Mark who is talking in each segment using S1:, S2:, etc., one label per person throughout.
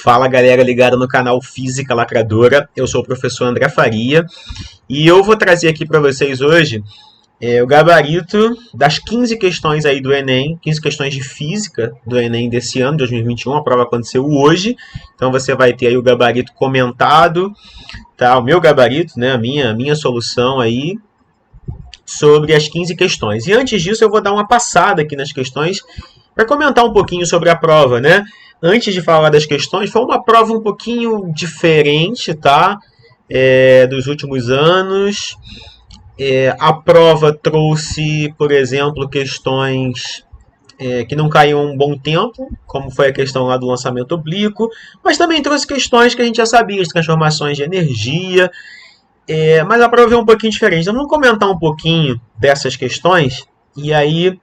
S1: Fala galera ligada no canal Física Lacradora, eu sou o professor André Faria e eu vou trazer aqui para vocês hoje o gabarito das 15 questões aí do Enem, 15 questões de Física do Enem desse ano, de 2021, a prova aconteceu hoje, então você vai ter aí o gabarito comentado, tá? O meu gabarito, né, a minha solução aí sobre as 15 questões. E antes disso eu vou dar uma passada aqui nas questões para comentar um pouquinho sobre a prova, né? Antes de falar das questões, foi uma prova um pouquinho diferente, tá? Dos últimos anos. A prova trouxe, por exemplo, questões que não caíam um bom tempo, como foi a questão lá do lançamento oblíquo, mas também trouxe questões que a gente já sabia, as transformações de energia, mas a prova veio um pouquinho diferente. Então vamos comentar um pouquinho dessas questões e aí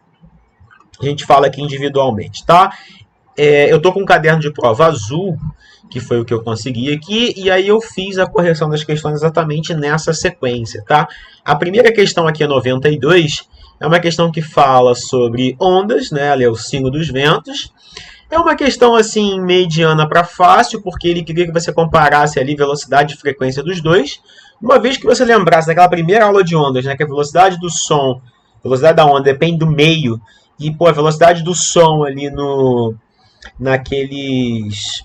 S1: a gente fala aqui individualmente, tá? Eu estou com um caderno de prova azul, que foi o que eu consegui aqui, e aí eu fiz a correção das questões exatamente nessa sequência, tá? A primeira questão aqui é 92, é uma questão que fala sobre ondas, né? Ali é o signo dos ventos. É uma questão assim mediana para fácil, porque ele queria que você comparasse ali velocidade e frequência dos dois. Uma vez que você lembrasse daquela primeira aula de ondas, né, que a velocidade do som, a velocidade da onda depende do meio, e pô, a velocidade do som ali naqueles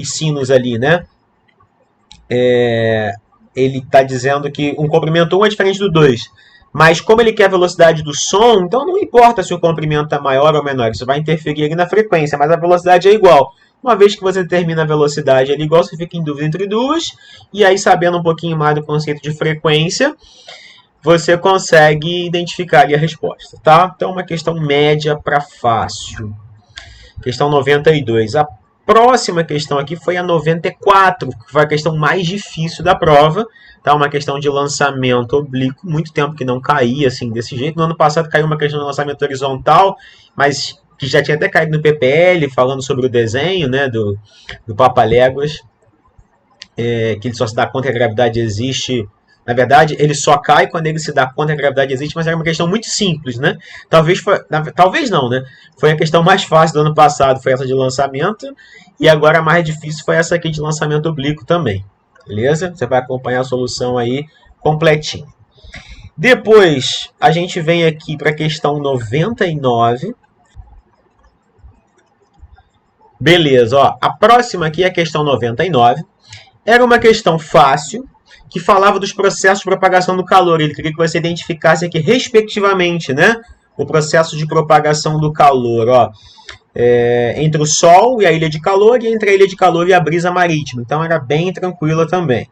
S1: sinos ali, né? Ele está dizendo que um comprimento 1 é diferente do 2. Mas como ele quer a velocidade do som, então não importa se o comprimento é maior ou menor, isso vai interferir ali na frequência, mas a velocidade é igual. Uma vez que você determina a velocidade ali igual, você fica em dúvida entre duas, e aí sabendo um pouquinho mais do conceito de frequência, você consegue identificar ali a resposta, tá? Então, uma questão média para fácil. Questão 92. A próxima questão aqui foi a 94, que foi a questão mais difícil da prova, tá? Uma questão de lançamento oblíquo, muito tempo que não caía assim desse jeito. No ano passado caiu uma questão de lançamento horizontal, mas que já tinha até caído no PPL, falando sobre o desenho, né, do Papaléguas, que ele só se dá conta que a gravidade existe. Na verdade, ele só cai quando ele se dá conta que a gravidade existe, mas era uma questão muito simples, né? Talvez não, né? Foi a questão mais fácil do ano passado, foi essa de lançamento, e agora a mais difícil foi essa aqui de lançamento oblíquo também. Beleza? Você vai acompanhar a solução aí completinha. Depois, a gente vem aqui para a questão 99. Beleza, ó. A próxima aqui é a questão 99. Era uma questão fácil, que falava dos processos de propagação do calor. Ele queria que você identificasse aqui, respectivamente, né, o processo de propagação do calor, ó, entre o Sol e a ilha de calor, e entre a ilha de calor e a brisa marítima. Então, era bem tranquila também.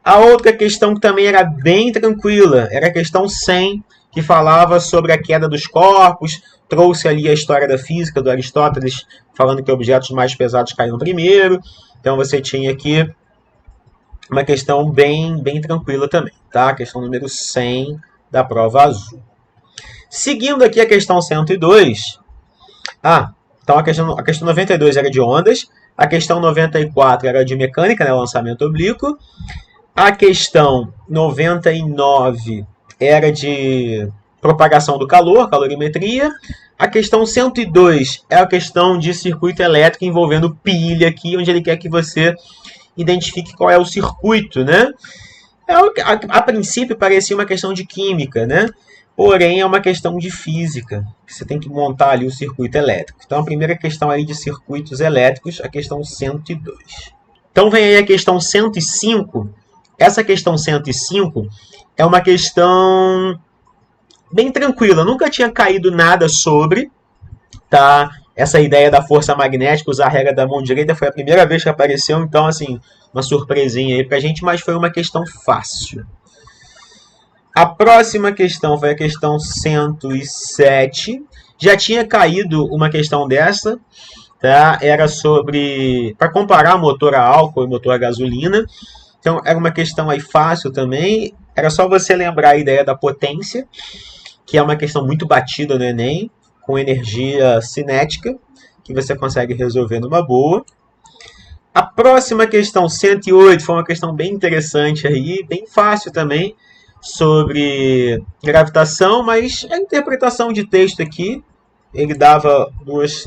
S1: A outra questão que também era bem tranquila era a questão 100, que falava sobre a queda dos corpos, trouxe ali a história da física do Aristóteles, falando que objetos mais pesados caíam primeiro. Então, você tinha aqui uma questão bem tranquila também, tá? A questão número 100 da prova azul. Seguindo aqui a questão 102. Então a questão 92 era de ondas, a questão 94 era de mecânica, né, lançamento oblíquo. A questão 99 era de propagação do calor, calorimetria. A questão 102 é a questão de circuito elétrico envolvendo pilha aqui, onde ele quer que você identifique qual é o circuito, né? A princípio parecia uma questão de química, né? Porém, é uma questão de física, que você tem que montar ali o circuito elétrico. Então, a primeira questão aí de circuitos elétricos, a questão 102. Então, vem aí a questão 105. Essa questão 105 é uma questão bem tranquila. Nunca tinha caído nada sobre, tá? Essa ideia da força magnética, usar a regra da mão direita, foi a primeira vez que apareceu, então, assim, uma surpresinha aí pra gente, mas foi uma questão fácil. A próxima questão foi a questão 107. Já tinha caído uma questão dessa, tá? Era sobre, para comparar motor a álcool e motor a gasolina. Então, era uma questão aí fácil também. Era só você lembrar a ideia da potência, que é uma questão muito batida no Enem, com energia cinética, que você consegue resolver numa boa. A próxima questão, 108, foi uma questão bem interessante aí, bem fácil também, sobre gravitação, mas a interpretação de texto aqui, ele dava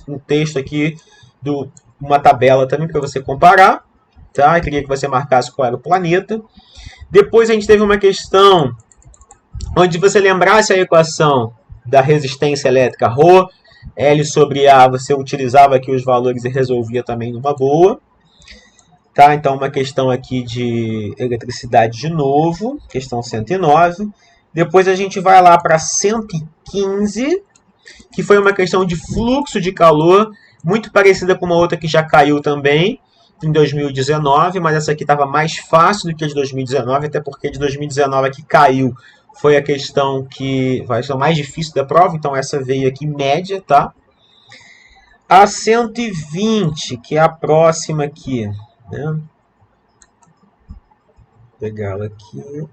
S1: um texto aqui uma tabela também para você comparar. Tá? Eu queria que você marcasse qual era o planeta. Depois a gente teve uma questão onde você lembrasse a equação da resistência elétrica Rho, L sobre A, você utilizava aqui os valores e resolvia também numa boa. Tá? Então, uma questão aqui de eletricidade de novo, questão 109. Depois a gente vai lá para 115, que foi uma questão de fluxo de calor, muito parecida com uma outra que já caiu também, em 2019, mas essa aqui estava mais fácil do que a de 2019, até porque a de 2019 que caiu foi a questão que vai ser mais difícil da prova, então essa veio aqui média, tá? A 120, que é a próxima aqui, né? Vou pegar ela aqui.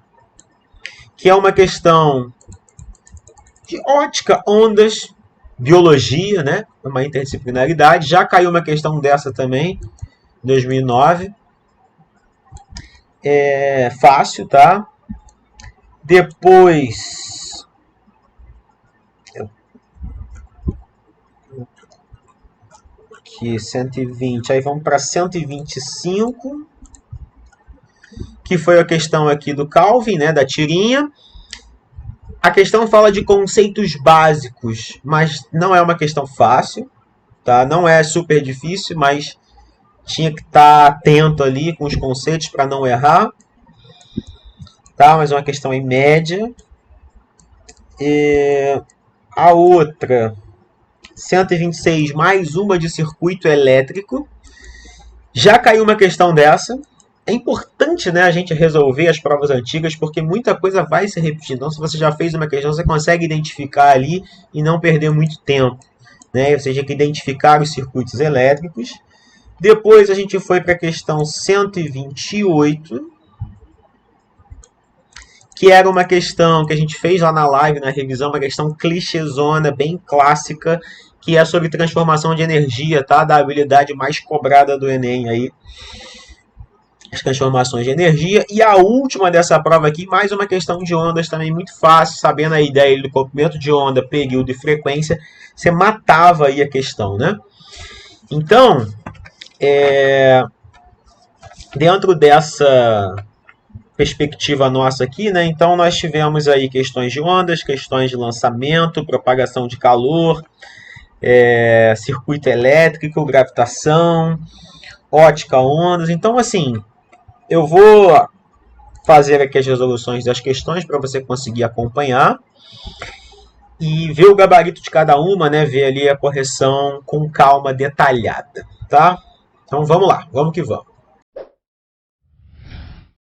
S1: Que é uma questão de ótica, ondas, biologia, né? Uma interdisciplinaridade. Já caiu uma questão dessa também, em 2009. É fácil, tá? Depois, aqui 120, aí vamos para 125, que foi a questão aqui do Calvin, né, da tirinha. A questão fala de conceitos básicos, mas não é uma questão fácil, tá? Não é super difícil, mas tinha que estar atento ali com os conceitos para não errar. Tá? Mas é uma questão em média. E a outra, 126, mais uma de circuito elétrico. Já caiu uma questão dessa. É importante, né, a gente resolver as provas antigas, porque muita coisa vai se repetir. Então, se você já fez uma questão, você consegue identificar ali e não perder muito tempo. Né? Você tem que identificar os circuitos elétricos. Depois a gente foi para a questão 128, que era uma questão que a gente fez lá na live, na revisão, uma questão clichêzona, bem clássica, que é sobre transformação de energia, tá? Da habilidade mais cobrada do Enem aí. As transformações de energia. E a última dessa prova aqui, mais uma questão de ondas também muito fácil, sabendo a ideia do comprimento de onda, período e frequência, você matava aí a questão, né? Então, dentro dessa perspectiva nossa aqui, né? Então nós tivemos aí questões de ondas, questões de lançamento, propagação de calor, circuito elétrico, gravitação, ótica, ondas. Então, assim, eu vou fazer aqui as resoluções das questões para você conseguir acompanhar e ver o gabarito de cada uma, né? Ver ali a correção com calma, detalhada, tá? Então vamos lá, vamos que vamos.